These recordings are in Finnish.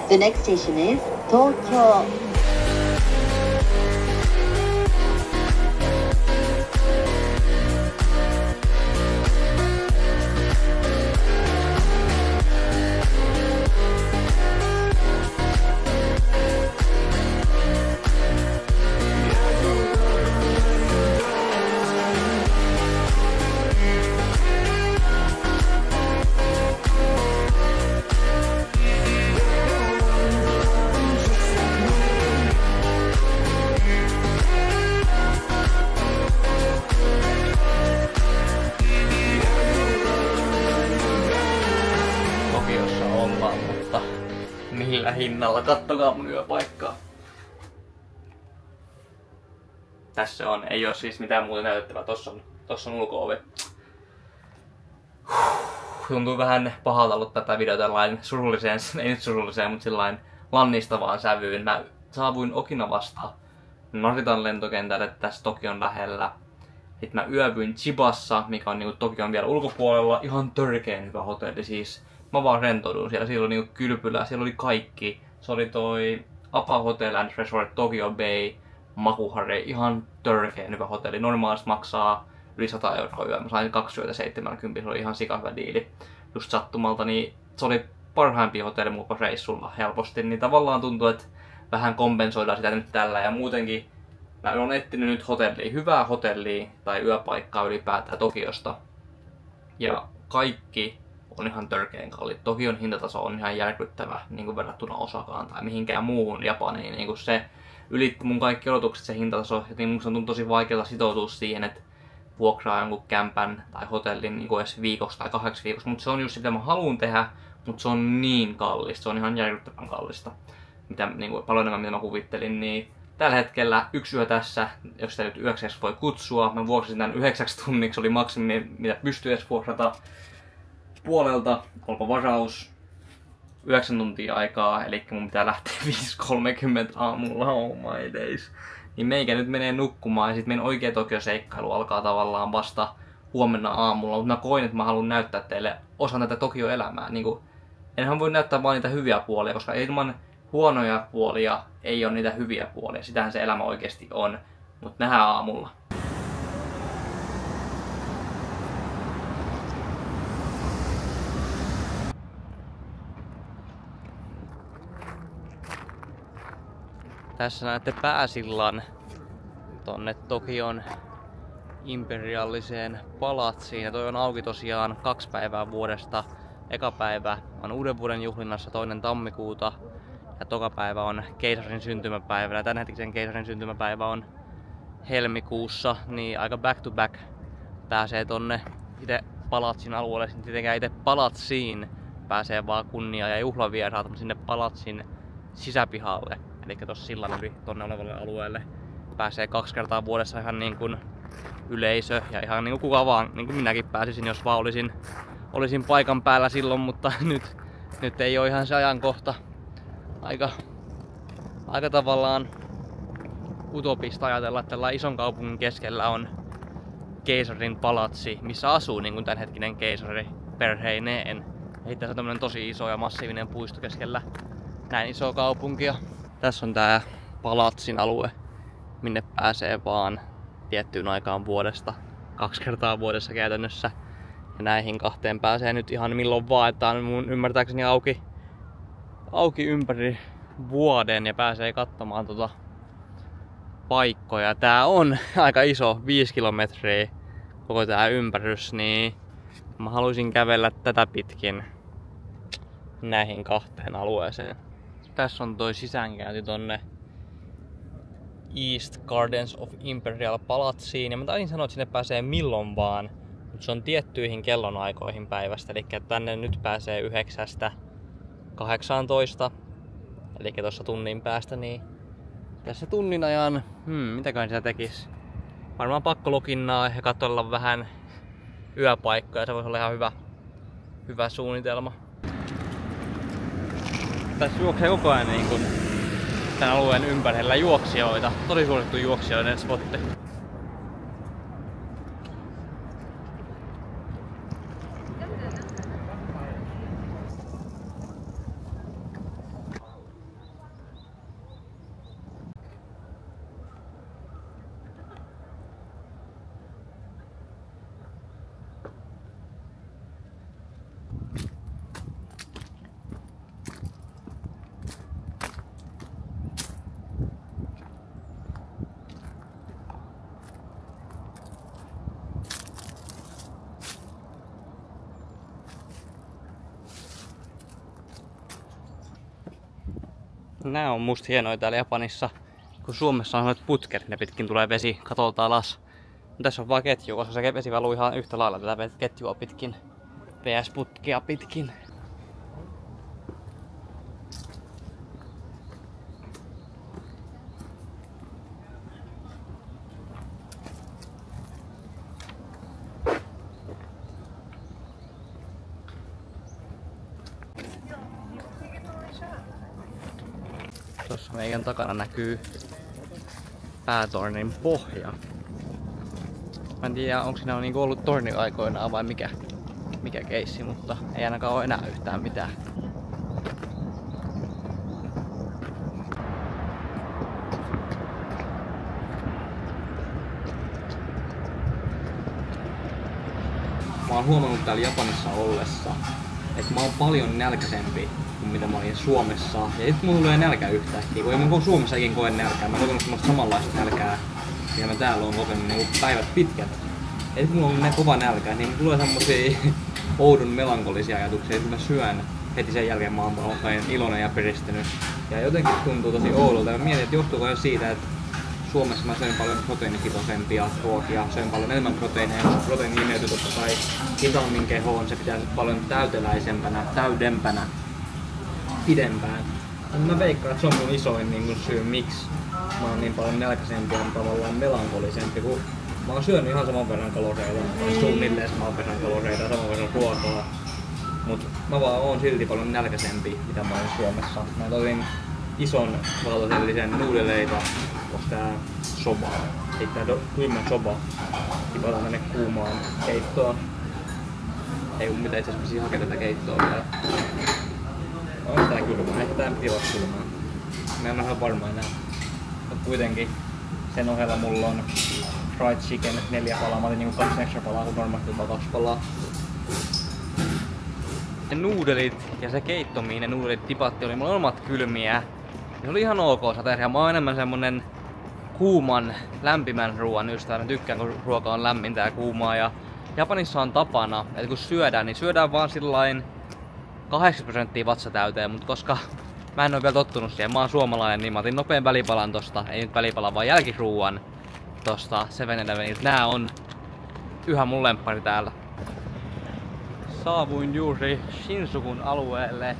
The next station is Tokyo. Tokiossa ollaan, mutta millä hinnalla? Kattokaa mun yöpaikkaa. Tässä on, ei oo siis mitään muuta näytettävää, tossa on ulko-ovi. Tuntuu vähän pahalta ollut tätä videota tällainen surulliseen, ei nyt surulliseen, mutta sillain lannistavaan sävyyn. Mä saavuin Okinawasta Naritan lentokentälle tässä Tokion lähellä. Sitten mä yövyin Chibassa, mikä on niinku Tokion vielä ulkopuolella. Ihan törkeen hyvä hotelli siis. Mä vaan rentouduin siellä, siellä oli niinku kylpylä, siellä oli kaikki. Se oli toi Apa Hotel and Resort Tokyo Bay Makuhari, ihan törkeen hyvä hotelli. Normaalisti maksaa yli 100 € yö. Mä sain 2 yötä 70, se oli ihan sikahyvä diili. Just sattumalta, niin se oli parhaimpia hotelli muupa reissulla helposti. Niin tavallaan tuntuu, että vähän kompensoidaan sitä nyt tällä. Ja muutenkin mä oon etsinyt nyt hotellia, hyvää hotellia tai yöpaikkaa ylipäätään Tokiosta. Ja kaikki on ihan törkeen kalliit. Tokion hintataso on ihan järkyttävä niin kuin verrattuna Osakaan tai mihinkään muuhun Japaniin. Niin kuin se ylitti mun kaikki odotukset se hintataso. Niin musta on tosi vaikeaa sitoutua siihen, että vuokraa jonkun kämpän tai hotellin niin kuin edes viikoksi tai 2 viikoksi. Mutta se on just se, mitä mä haluan tehdä, mutta se on niin kallista. Se on ihan järkyttävän kallista. Mitä, niin kuin, paljon enemmän mitä mä kuvittelin. Niin tällä hetkellä 1 yö tässä, jos sitä nyt yökseksi voi kutsua. Mä vuokrasin tämän 9 tunniksi, oli maksimi mitä pystyy edes vuokrata. Puolelta, olko varaus, 9 tuntia aikaa, eli mun pitää lähteä 5.30 aamulla, oh my days. Niin meikä nyt menee nukkumaan ja sit meidän oikea Tokio-seikkailu alkaa tavallaan vasta huomenna aamulla. Mutta mä koin, että mä haluan näyttää teille osan tätä Tokio-elämää. Niin enhän voi näyttää vaan niitä hyviä puolia, koska ilman huonoja puolia ei ole niitä hyviä puolia. Sitähän se elämä oikeasti on, mutta nähdään aamulla. Tässä näette pääsillan tonne Tokion imperiaaliseen palatsiin. Ja toi on auki tosiaan 2 päivää vuodesta. Eka päivä on uuden vuoden juhlinnassa 2. tammikuuta. Ja toka päivä on keisarin syntymäpäivä. Ja tämänhetkisen keisarin syntymäpäivä on helmikuussa. Niin aika back to back pääsee tonne itse palatsin alueelle. Tietenkään itse palatsiin pääsee vaan kunnia ja juhlavieraat sinne palatsin sisäpihalle. Eli tuossa sillan yli tonne olevalle alueelle pääsee 2 kertaa vuodessa ihan niin kuin yleisö ja ihan niin kuin kuka vaan, niin kuin minäkin pääsisin, jos vaan olisin paikan päällä silloin, mutta nyt ei ole ihan se ajankohta. Aika tavallaan utopista ajatella, että tällä ison kaupungin keskellä on keisarin palatsi, missä asuu niin kuin tämänhetkinen keisari perheineen. Ei tässä on tämmönen tosi iso ja massiivinen puisto keskellä näin isoa kaupunkia. Tässä on tää palatsin alue, minne pääsee vaan tiettyyn aikaan vuodesta, 2 kertaa vuodessa käytännössä. Ja näihin 2 pääsee nyt ihan milloin vaan, että on mun ymmärtääkseni auki ympäri vuoden ja pääsee katsomaan paikkoja. Tää on aika iso, 5 kilometriä koko tää ympärys, niin mä haluaisin kävellä tätä pitkin näihin 2 alueeseen. Tässä on toi sisäänkäynti tonne East Gardens of Imperial Palatsiin. Ja mä taisin sanoa, että sinne pääsee milloin vaan. Mutta se on tiettyihin kellonaikoihin päivästä. Eli tänne nyt pääsee 9–18. Eli tuossa tunnin päästä. Niin tässä tunnin ajan, mitäköhän sitä tekis? Varmaan pakko loginnaa ja katsella vähän yöpaikkoja. Se voisi olla ihan hyvä suunnitelma. Tässä juoksee koko ajan niin kuin tämän alueen ympärillä juoksijoita. Tosi suosittu juoksijoiden spotti. Nää on musta hienoja täällä Japanissa. Kun Suomessa on noit putket, ne pitkin tulee vesi katolta alas. Tässä on vaan ketju, koska se vesi valuu ihan yhtä lailla tätä ketjua pitkin. PS-putkia pitkin. Tuossa meidän takana näkyy päätornin pohja. Mä en tiedä, onko siinä niinku ollut torni aikoinaan vai mikä keissi, mutta ei ainakaan ole enää yhtään mitään. Mä oon huomannut täällä Japanissa ollessa, että mä oon paljon nälkäisempi kuin mitä mä olin Suomessa. Ja sit mulla tulee nälkä yhtäkkiä, kun ei mä Suomessa ikin koe nälkää. Mä oon kokenut semmoista samanlaista nälkää, mitä mä täällä oon kokenut niin päivät pitkät. Ja sit mulla on niin kova nälkä, niin tulee semmosia oudon melankolisia ajatuksia, että mä syön heti sen jälkeen mä oon iloinen ja piristynyt. Ja jotenkin tuntuu tosi oudolta. Ja mä mietin, että johtuuko jo siitä, että Suomessa mä söin paljon proteiinipitoisempia ruokia, söin paljon enemmän proteiineja, koska proteiini imeytyy totta kai hitaammin kehoon, se pitää paljon täyteläisempänä, täydempänä, pidempään. Mä veikkaan, että se on mun isoin niin syy, miksi mä oon niin paljon nälkäisempi ja tavallaan melankolisempi, kun mä oon syönyt ihan saman verran kaloreita, suunnilleen saman verran kaloreita, saman verran ruokaa. Mut mä vaan oon silti paljon nälkäisempi, mitä mä oon Suomessa. Mä otin ison valtaisellisen nuudeleita, koska tää soba, eli tää kuiman soba, tipataan tänne kuumaan keittoon. Ei oo mitään itse asiassa hakea tätä keittoa vielä. On tää kylmää, ehkä tää piti olla kylmää. Mä en oo ihan varma enää. Mut kuitenkin sen ohella mulla on fried chicken 4 palaa. Mä otin niinku 2 extra palaa, kun normaalisti vaan 2 palaa. Ne nuudelit ja se keitto, mihin ne nuudelit tipatti, oli mulla omat kylmiä. Ne oli ihan ok sateria. Mä oon enemmän semmonen kuuman, lämpimän ruoan ystävä. Mä tykkään, kun ruoka on lämmintä ja kuumaa. Ja Japanissa on tapana, että kun syödään, niin syödään vaan sillain 80% vatsa täyteen, mutta koska mä en oo vielä tottunut siihen, mä oon suomalainen, niin mä otin nopean välipalan tosta, ei nyt välipalan, vaan jälkiruuan tosta 7-Eleveniltä. Nää on yhä mun lemppari täällä. Saavuin juuri Shinjukun alueelle.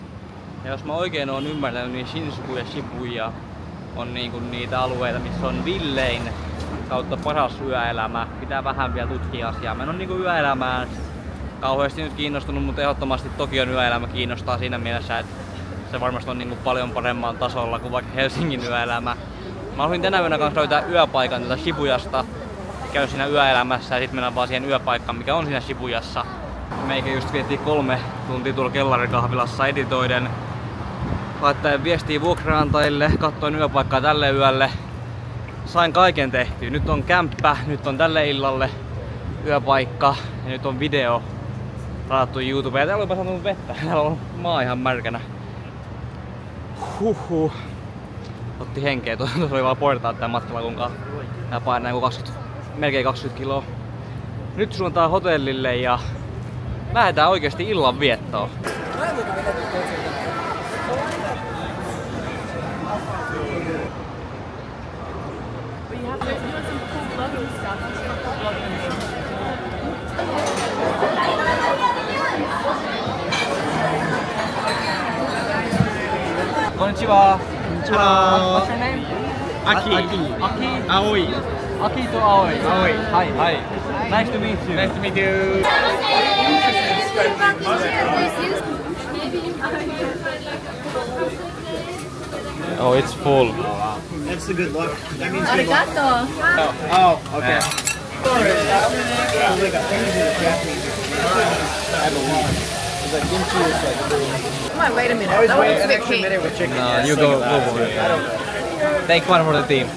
Ja jos mä oikein oon ymmärtänyt, niin Shinjuku ja Shibuya on niinku niitä alueita, missä on villein kautta paras yöelämä. Pitää vähän vielä tutkia asiaa. Mä en oo niinku yöelämään kauheasti nyt kiinnostunut, mutta ehdottomasti Tokion yöelämä kiinnostaa siinä mielessä, että se varmasti on niinku paljon paremmalla tasolla kuin vaikka Helsingin yöelämä. Mä halusin tänä yönä kanssa löytää yöpaikan tätä Shibuyasta ja käy siinä yöelämässä ja sit mennään vaan siihen yöpaikkaan, mikä on siinä Shibuyassa. Meikä just vietiin 3 tuntia tuolla kellarikahvilassa editoiden, laittaen viestiä vuokraantajille, katsoin yöpaikkaa tälle yölle. Sain kaiken tehtyä. Nyt on kämppä, nyt on tälle illalle yöpaikka ja nyt on video ladattu YouTubeen. Ja täällä on jopa saanut vettä. Täällä on maa ihan märkänä. Huhhuh. Otti henkeä. Tuossa oli vaan portaat tää matkalla, kuinka tää painaa melkein 20 kiloa. Nyt suuntaan hotellille ja lähdetään oikeesti illan viettoon. Konnichiwa. Hello. What's your name? Aki. Aki. Aoi. Aki to Aoi. Aoi. Hi, hi. Nice to meet you. Nice to meet you. Oh, it's full. That's a good look. That means good luck. Arigato. Oh, okay. Come on, wait a minute. That one looks a bit pink. With chicken. No, you go for it. Take one for the team.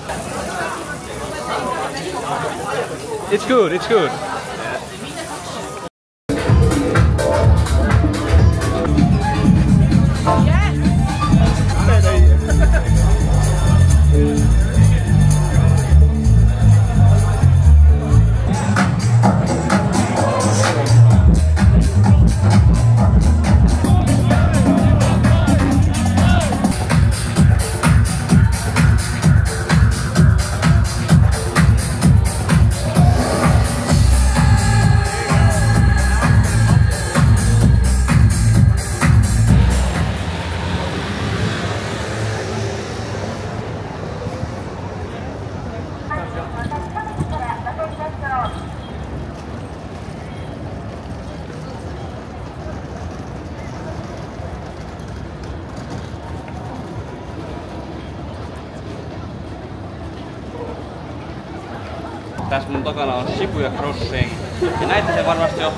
It's good, it's good. Tässä mun takana on Shibuya Crossing. Ja näitte sen varmasti jo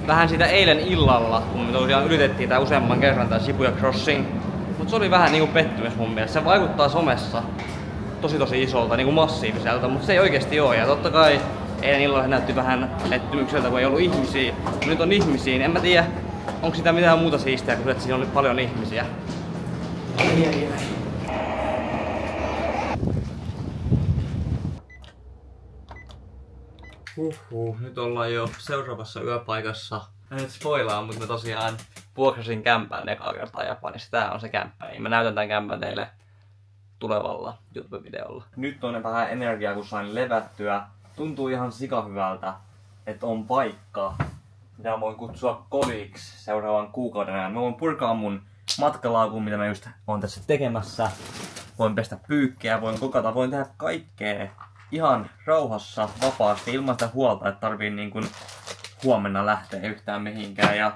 vähän siitä eilen illalla, kun me tosiaan ylitettiin tää useamman kerran tää Shibuya Crossing. Mut se oli vähän niinku pettymys mun mielestä. Se vaikuttaa somessa tosi isolta, niinku massiiviselta, mutta se ei oikeesti oo. Ja totta kai eilen illalla se näytti vähän pettymykseltä, kun ei ollut ihmisiä. Mut nyt on ihmisiä, niin en mä tiedä, onko sitä mitään muuta siistiä, kun että siinä oli paljon ihmisiä. Nyt ollaan jo seuraavassa yöpaikassa. Mä nyt spoilaan, mutta mä tosiaan vuokrasin kämpään ekaa kertaa Japanissa. Tää on se kämppä. Mä näytän tän kämpän teille tulevalla YouTube-videolla. Nyt on vähän energiaa, kun sain levättyä. Tuntuu ihan sikahyvältä, että on paikka, mitä voin kutsua kodiksi seuraavan kuukauden ajan. Mä voin purkaa mun matkalaukun, mitä mä just oon tässä tekemässä. Voin pestä pyykkiä, voin kokata, voin tehdä kaikkea ihan rauhassa, vapaasti, ilman sitä huolta, että tarvii niin kuin huomenna lähteä yhtään mihinkään. Ja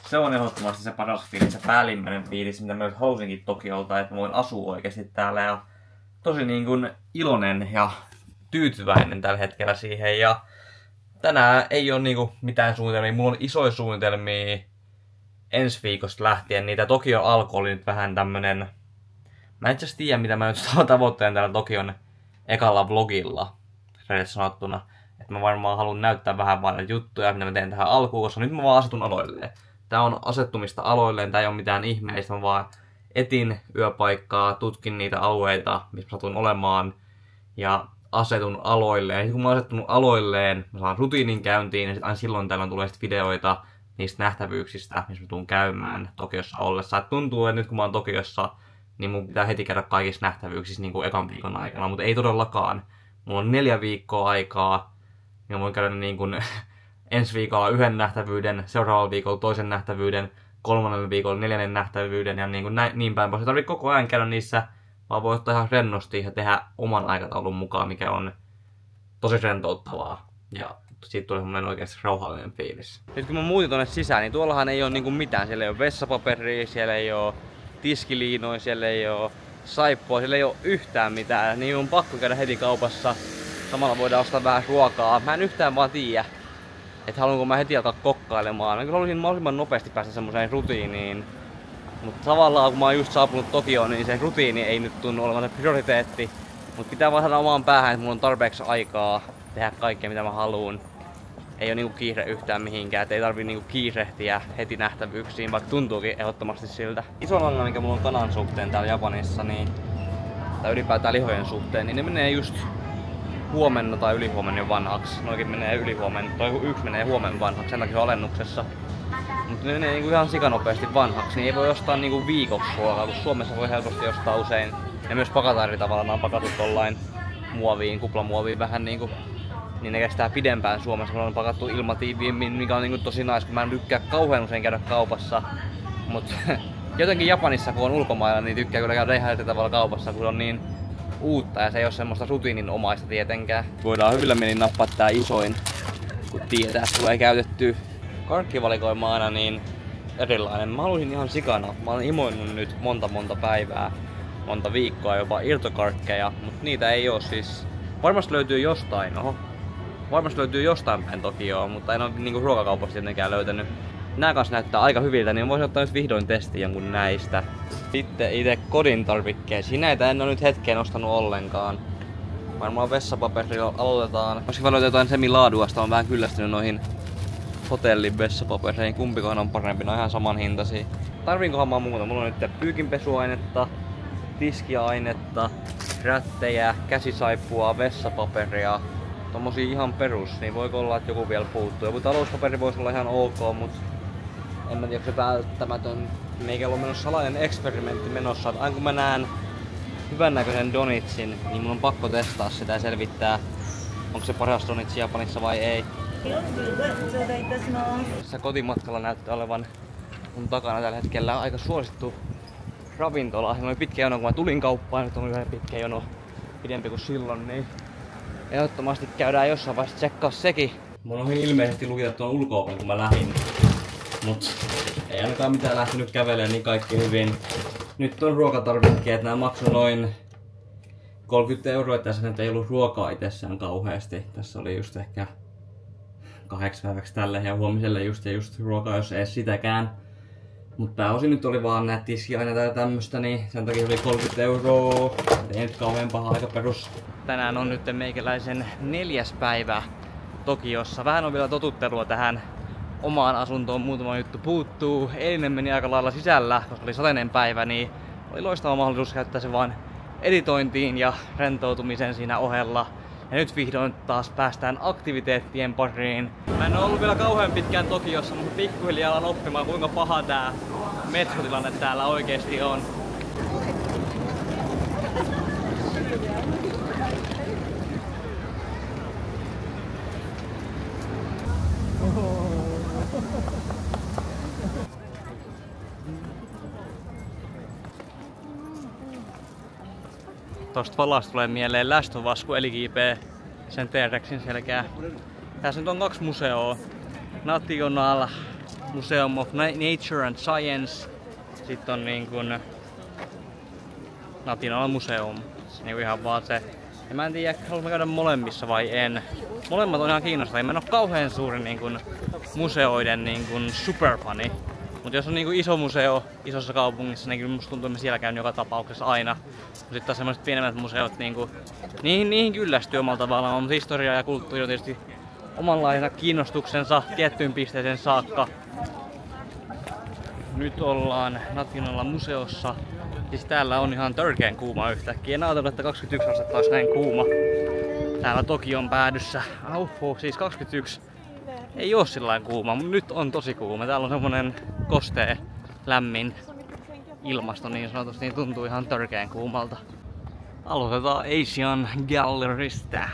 se on ehdottomasti se paras fiilis, se päällimmäinen fiilis, mitä mä halusinkin Tokiolta, että mä voin asua oikeasti täällä. Ja tosi niin kuin iloinen ja tyytyväinen tällä hetkellä siihen. Ja tänään ei ole niin kuin mitään suunnitelmia. Mulla on isoja suunnitelmia ensi viikosta lähtien. Niitä Tokio alkoi oli nyt vähän tämmönen... Mä en itse asiassa tiedä, mitä mä nyt tavoittelen täällä Tokion ekalla vlogilla, redet sanottuna. Että mä varmaan haluan näyttää vähän vaan juttuja, mitä mä teen tähän alkuun, koska nyt mä vaan asetun aloilleen. Tää on asettumista aloilleen, tää ei ole mitään ihmeellistä, mä vaan etin yöpaikkaa, tutkin niitä alueita, missä mä satun olemaan, ja asetun aloilleen. Ja kun mä oon asettunut aloilleen, mä saan rutiinin käyntiin, ja sit aina silloin tällöin tulee sit videoita niistä nähtävyyksistä, missä mä tuun käymään Tokiossa ollessa. Et tuntuu, että nyt kun mä oon Tokiossa, niin mun pitää heti käydä kaikissa nähtävyyksissä niin kuin ekan viikon aikana, mutta ei todellakaan. Mulla on 4 viikkoa aikaa, ja voin käydä niin kuin ensi viikolla 1 nähtävyyden, seuraavalla viikolla 2 nähtävyyden, 3. viikolla 4. nähtävyyden ja niin päin pois. Ei tarvitse koko ajan käydä niissä, vaan voi ottaa ihan rennosti ja tehdä oman aikataulun mukaan, mikä on tosi rentouttavaa. Ja siitä tulee semmoinen oikeasti rauhallinen fiilis. Nyt kun mä muutin tonne sisään, niin tuollahan ei ole niinku mitään. Siellä ei ole vessapaperia, siellä ei ole tiskiliinoja, siellä ei oo saippua, siellä ei oo yhtään mitään, niin on pakko käydä heti kaupassa. Samalla voidaan ostaa vähän ruokaa. Mä en yhtään vaan tiedä, että haluanko mä heti alkaa kokkailemaan. Mä kyllä haluaisin mahdollisimman nopeasti päästä semmoiseen rutiiniin. Mutta tavallaan kun mä oon just saapunut Tokioon, niin se rutiini ei nyt tunnu olevan se prioriteetti. Mutta pitää vaan saada omaan päähän, että mulla on tarpeeksi aikaa tehdä kaikkea mitä mä haluun. Ei oo niinku kiire yhtään mihinkään, et ei tarvii niinku kiirehtiä heti nähtävyyksiin, vaikka tuntuukin ehdottomasti siltä. Iso ongelma, mikä mulla on kanan suhteen täällä Japanissa, niin, tai ylipäätään lihojen suhteen, niin ne menee just huomenna tai ylihuomenna jo vanhaksi. Noikin menee ylihuomenna, toi yksi menee huomenna vanhaksi, sen takia se on alennuksessa. Mutta ne menee niinku ihan sikanopeasti vanhaksi, niin ei voi ostaa niinku viikoksi ruokaa, kun Suomessa voi helposti ostaa usein. Ja myös pakataan eri tavalla, on pakattu tollain muoviin, kuplamuoviin vähän niinku. Niin ne kestää pidempään Suomessa, kun on pakattu ilmatiiviimmin, mikä on niinku tosi nice, kun mä en tykkää kauhean usein käydä kaupassa. Mut jotenkin Japanissa, kun on ulkomailla, niin tykkää kyllä käydä ihan eri tavalla kaupassa, kun on niin uutta ja se ei ole semmoista rutiininomaista tietenkään. Voidaan hyvillä mielin nappaa tää isoin, kun tietää, että tulee käytettyä karkkivalikoima aina niin erilainen. Mä haluaisin ihan sikana. Mä olen imoinut nyt monta päivää, monta viikkoa jopa irtokarkkeja, mutta niitä ei oo siis. Varmasti löytyy jostain, varmasti löytyy jostain päin Tokioon, mutta en ole niinku ruokakaupasta tietenkään löytänyt. Nää kanssa näyttää aika hyviltä, niin voisin ottaa nyt vihdoin testiin jonkun näistä. Sitten itse kodin tarvikkeisiin. Näitä en ole nyt hetkeen ostanut ollenkaan. Varmaan vessapaperilla aloitetaan. Koska löytää jotain semilaaduasta, on vähän kyllästynyt noihin hotellin vessapapereihin. Kumpikohan on parempi, ne on ihan saman hintaisia. Tarviinkohan mä muuta? Mulla on nyt pyykinpesuainetta, tiskiainetta, rättejä, käsisaippua, vessapaperia. Tommosia ihan perus, niin voiko olla, että joku vielä puuttuu. Joku talouspaperi voisi olla ihan ok, mutta en mä tiedä, onko se välttämätön. Meikä on menossa salainen eksperimentti menossa, että aina kun mä näen hyvännäköisen donitsin, niin mun on pakko testaa sitä ja selvittää, onko se paras donitsi Japanissa vai ei. Tässä kotimatkalla näyttää olevan mun takana tällä hetkellä aika suosittu ravintola. Siinä oli pitkä jono, kun mä tulin kauppaan, nyt on yhden pitkä jono, pidempi kuin silloin, niin ehdottomasti käydään jossain vaiheessa tsekkaa sekin. Mun on ilmeisesti lukita tuon ulko-oven, kun mä lähdin, mut ei ainakaan mitään lähtenyt kävelemään, niin kaikki hyvin. Nyt on ruokatarvikkeet, nää maksoi noin 30 €, tässä nyt ei ollut ruokaa itsessään kauheasti. Tässä oli just ehkä 8 päiväksi tälle ja huomiselle just ruokaa, jos ei sitäkään. Mut pääosin nyt oli vaan näitä tiskiaineita ja tämmöstä, niin sen takia oli 30 €. Ei nyt kauhean paha, aika perus. Tänään on nyt meikäläisen 4. päivä Tokiossa. Vähän on vielä totuttelua tähän omaan asuntoon, muutama juttu puuttuu. Eilinen meni aika lailla sisällä, koska oli sateinen päivä, niin oli loistava mahdollisuus käyttää se vaan editointiin ja rentoutumisen siinä ohella. Ja nyt vihdoin taas päästään aktiviteettien pariin. Mä en ole ollut vielä kauhean pitkään Tokiossa, mutta pikkuhiljaa alan oppimaan, kuinka paha tää metrotilanne täällä oikeesti on. Tosta valasta tulee mieleen Last of Us, kun Eli kiipee sen T-Rexin selkää. Tässä nyt on 2 museoa. National Museum of Nature and Science. Sitten on niin kuin National Museum. Niin ihan vaan se. Ja mä en tiedä, haluan käydä molemmissa vai en. Molemmat on ihan kiinnostavia. Mä en oo kauhean suuri niin kuin museoiden niin kuin superfani. Mutta jos on niinku iso museo isossa kaupungissa, niin kyllä musta tuntuu, että mä siellä käyn joka tapauksessa aina. Mutta sitten taas semmoiset pienemmät museot, niinku, niihin kyllästyy omalla tavallaan. Mutta historia ja kulttuuri on tietysti omanlainen kiinnostuksensa tiettyyn pisteeseen saakka. Nyt ollaan National Museossa. Siis täällä on ihan törkeen kuuma yhtäkkiä. En ajatellut, että 21 astetta olisi näin kuuma. Täällä Tokion päädyssä. Siis 21. Ei oo sillain kuuma, mutta nyt on tosi kuuma. Täällä on semmonen kostee, lämmin ilmasto niin sanotusti, niin tuntuu ihan törkeen kuumalta. Aloitetaan Asian Gallerystä.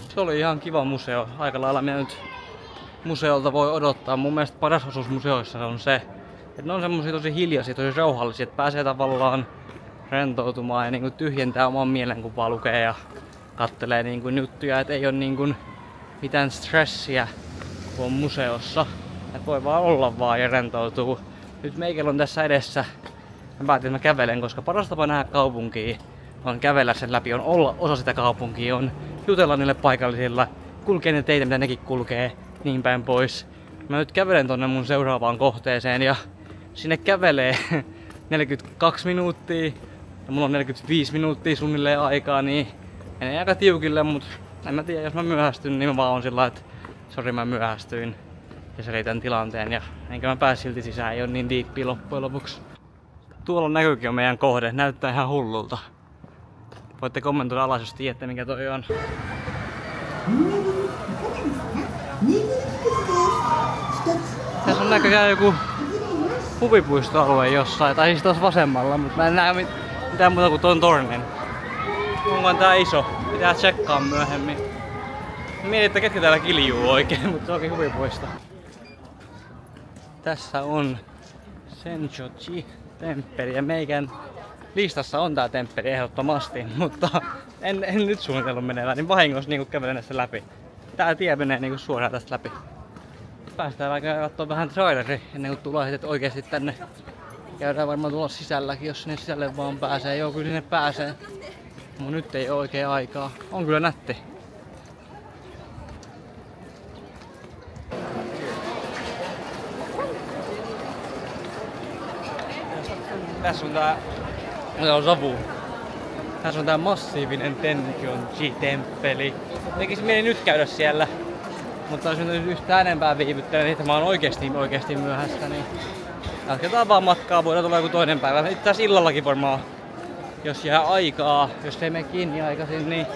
Se oli ihan kiva museo. Aika lailla minä nyt museolta voi odottaa. Mun mielestä paras osuus museoissa on se, että ne on semmosia tosi hiljaisia, tosi rauhallisia, että pääsee tavallaan rentoutumaan ja niinku tyhjentää oman mielen, kun vaan lukee ja kattelee niinku juttuja, et ei oo niinku mitään stressiä, kun on museossa. Et voi vaan olla vaan ja rentoutuu. Nyt meikällä on tässä edessä. Mä päätin, että mä kävelen, koska paras tapa nähdä kaupunkia on kävellä sen läpi, on olla osa sitä kaupunkia, on jutella niille paikallisilla, kulkee ne teitä, mitä nekin kulkee, niin päin pois. Mä nyt kävelen tonne mun seuraavaan kohteeseen ja sinne kävelee 42 minuuttia ja mulla on 45 minuuttia suunnilleen aikaa, niin menee aika tiukille, mut en mä tiedä, jos mä myöhästyn, niin mä vaan on sillä, että sori mä myöhästyin ja selitän tilanteen ja enkä mä pääs silti sisään, ei oo niin diippiä loppujen lopuksi. Tuolla näkyykin on meidän kohde, näyttää ihan hullulta. Voitte kommentoida alas, jos tiedätte mikä toi on. Tässä on näköjään joku huvipuistoalue jossain, tai siis tuossa vasemmalla, mutta mä en näe mitään muuta kuin tuon tornin. Onko tää iso? Pitää tsekkaa myöhemmin. Mietin, että ketkä täällä kiljuu oikein, mutta se onkin huvipuisto. Tässä on Senchoji-temppeli ja meikän listassa on tää temppeli ehdottomasti, mutta en nyt suunnitellut menevää, niin vahingossa niinku kävelen tästä läpi. Tää tie menee niinku suoraan tästä läpi. Päästään vaikka katsomaan vähän traileri ennen kuin tullaan sitten oikeesti tänne. Käydään varmaan tulla sisälläkin, jos sinne sisälle vaan pääsee. Joo, kyllä sinne pääsee. Mut nyt ei oo oikein aikaa. On kyllä nätti. Tässä on tää... Tää on savu. Tässä on tää massiivinen Tenkionji-temppeli. Tekisi mieli nyt käydä siellä. Mutta jos nyt yhtään enempää viivyttelen, että mä oon oikeesti myöhässä, niin jatketaan vaan matkaa, voidaan tulla joku toinen päivä. Itse asiassa illallakin varmaan, jos jää aikaa, jos ei mene kiinni aikaisin, niin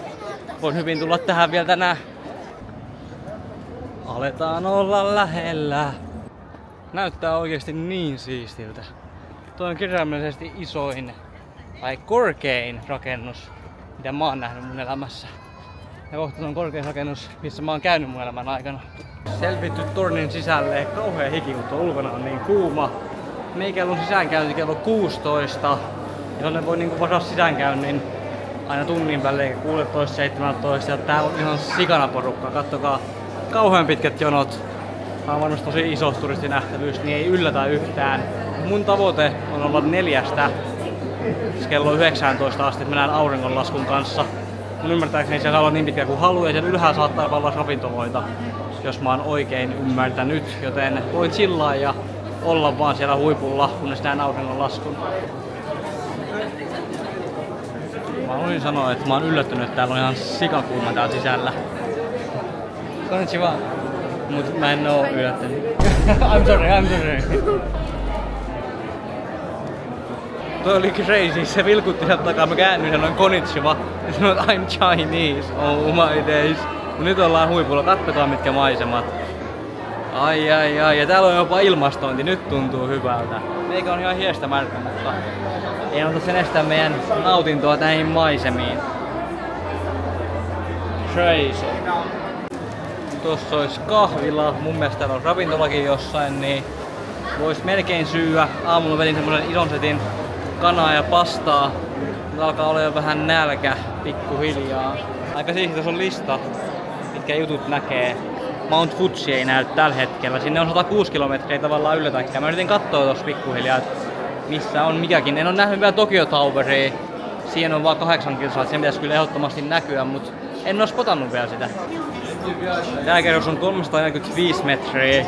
voin hyvin tulla tähän vielä tänään. Aletaan olla lähellä. Näyttää oikeesti niin siistiltä. Tuo on kirjaimellisesti isoin tai korkein rakennus, mitä mä oon nähnyt mun elämässä. Ja kohta on korkein rakennus, missä mä oon käynyt mun elämän aikana. Selvitty tornin sisälle, kauhea hiki, mutta ulkona on niin kuuma. Meikällä on sisäänkäynti kello 16. Ja tonne voi niinku varaa sisäänkäynnin aina tunnin välein 16-17. Ja täällä on ihan sikana porukka, kattokaa. Kauhean pitkät jonot. Tää on varmasti tosi iso turistinähtävyys, niin ei yllätä yhtään. Mun tavoite on olla 4 kello 19 asti, että mä näen auringonlaskun kanssa. Mun ymmärtääkseni siellä saa olla niin pitkä kuin haluaa ja siellä ylhäällä saattaa olla ravintoloita, jos mä oon oikein ymmärtänyt. Joten voin chillaa ja olla vaan siellä huipulla, kunnes näen auringonlaskun. Mä voin sanoa, että mä oon yllättynyt, että täällä on ihan sikakuuma täällä sisällä. Konnichiwa. Mut mä en oo yllättynyt. I'm sorry. Toi oli crazy, se vilkutti sieltä takaa, mä käännyin sanoin konnichiwa ja sanoin I'm Chinese, oh my days. Mut nyt ollaan huipulla, katsotaan mitkä maisemat. Ai, ja täällä on jopa ilmastointi, nyt tuntuu hyvältä. Meikä on ihan hiestä märkä, mutta ei ota sen estää meidän nautintoa näihin maisemiin. Crazy. Tossa olisi kahvila, mun mielestä täällä on ravintolakin jossain, niin vois melkein syyä. Aamulla vedin semmonen ison setin kanaa ja pastaa. Nyt alkaa olla jo vähän nälkä pikkuhiljaa. Aika siisti, tässä on lista, mitkä jutut näkee. Mount Fuji ei näy tällä hetkellä. Sinne on 106 kilometriä, tavallaan yllätäkään. Mä yritin katsoa tossa pikkuhiljaa, missä on mikäkin. En oo nähnyt vielä Tokyo Toweria. Siihen on vaan 8 kilsaa, sen pitäisi kyllä ehdottomasti näkyä, mut en oo spotannut vielä sitä. Tää kerros on 345 metriä.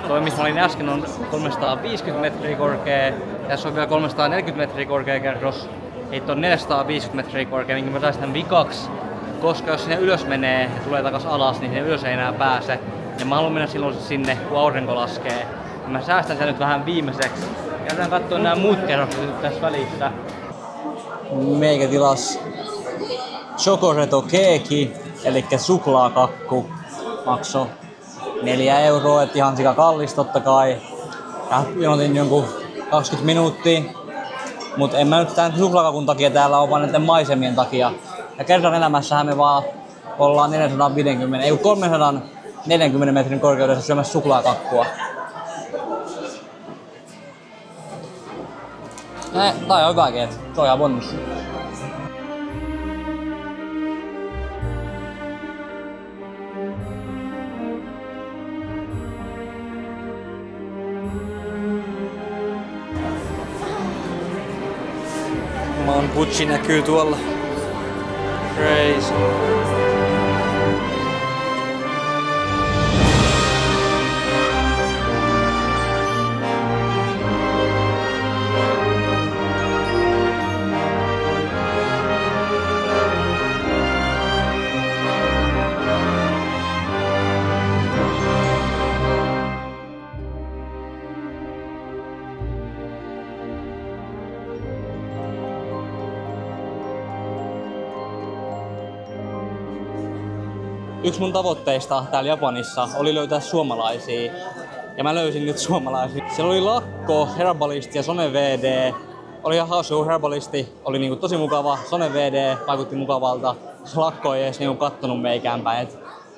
Toi missä mä olin äsken on 350 metriä korkea. Tässä on vielä 340 metriä korkea kerros. Ei on 450 metriä korkea, minkä mä saisin tän vikaksi. Koska jos sinne ylös menee ja tulee takas alas, niin sinne ylös ei enää pääse. Ja mä haluan mennä silloin sinne, kun aurinko laskee. Ja mä säästän sen nyt vähän viimeiseksi. Käydään kattoo nämä muut kerrokset nyt tässä välissä. Meikä tilas Chocoreto keeki, eli suklaakakku. Maksoi 4 €, et ihan sika kallis totta kai. Ja jonotin jonkun 20 minuuttia. Mut en mä nyt tän suklaakakun takia täällä oo, vaan näiden maisemien takia. Ja kerran elämässähän me vaan ollaan 340 metrin korkeudessa syömässä suklaakakkua. Tää on hyvä keet. Se on ihan bonus. Mount Fuji näkyy tuolla. Crazy. Yksi mun tavoitteista täällä Japanissa oli löytää suomalaisia. Ja mä löysin nyt suomalaisia. Siellä oli Lakko, Herbalisti ja Sone VD. Oli ihan hauska, kun Herbalisti oli niinku tosi mukava. Sone VD vaikutti mukavalta. Lakko ei edes niinku kattonut meikään päin.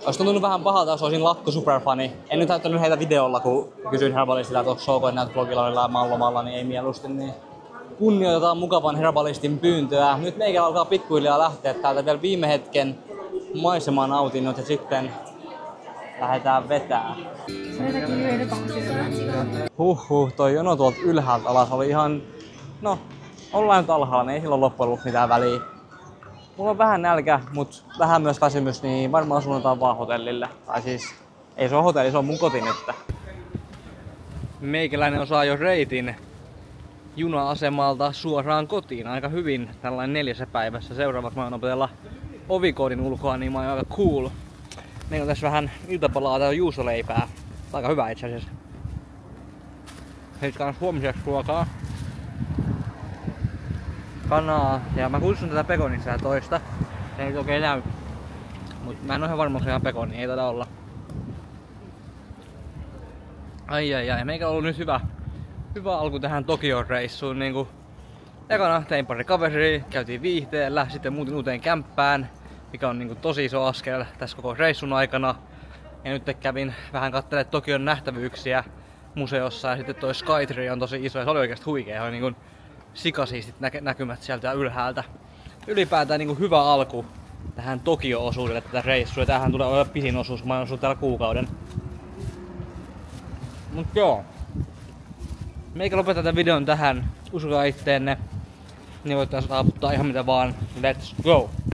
Olisi tuntunut vähän pahalta, jos olisin Lakko superfani. En nyt näyttänyt heitä videolla, kun kysyin Herbalistilta, että onko Shoko näyt blogilla lomalla, niin ei mieluusti. Niin kunnioitetaan mukavan Herbalistin pyyntöä. Nyt meikä alkaa pikkuhiljaa lähteä täältä vielä viime hetken maisemaan nautinnot ja sitten lähdetään vetää. Toi jono tuolta ylhäältä alas oli ihan... No, ollaan nyt alhaalla, ei silloin loppujen lopuksi mitään väliä. Mulla on vähän nälkä, mut vähän myös väsymys, niin varmaan suunnataan vaan hotellille. Tai siis, ei se ole hotelli, se on mun koti nyt. Meikäläinen osaa jo reitin. juna-asemalta suoraan kotiin aika hyvin tällainen 4 päivässä. Seuraavaksi mä oon opetella ovikoodin ulkoa, niin mä oon aika cool. Meillä on tässä vähän iltapalaa tai juustoleipää. Aika hyvä itse asiassa. Sitten kans huomiseksi ruokaa. Kanaa. Ja mä kutsun tätä pekoniksi toista. Se ei oikein näy. Mut mä en oo ihan varma, onko se ihan pekoni. Ei taida olla. Ai. Meikä on ollut nyt hyvä alku tähän Tokion reissuun. Niinku ekana tein pari kaveria, käytiin viihteellä, sitten muutin uuteen kämppään, mikä on niinku tosi iso askel tässä koko reissun aikana. Ja nyt kävin vähän katselemaan Tokion nähtävyyksiä museossa ja sitten toi Skytree on tosi iso ja se oli oikeesti huikea. Oli niinku sikasiistit näkymät sieltä ylhäältä. Ylipäätään niinku hyvä alku tähän Tokio-osuudelle tätä reissua. Tämähän tulee olemaan pisin osuus, mä oon asunut täällä kuukauden. Mut joo. Meikä lopettaa tämän videon tähän. Uskokaa itteenne. Niin voitte saavuttaa ihan mitä vaan. Let's go!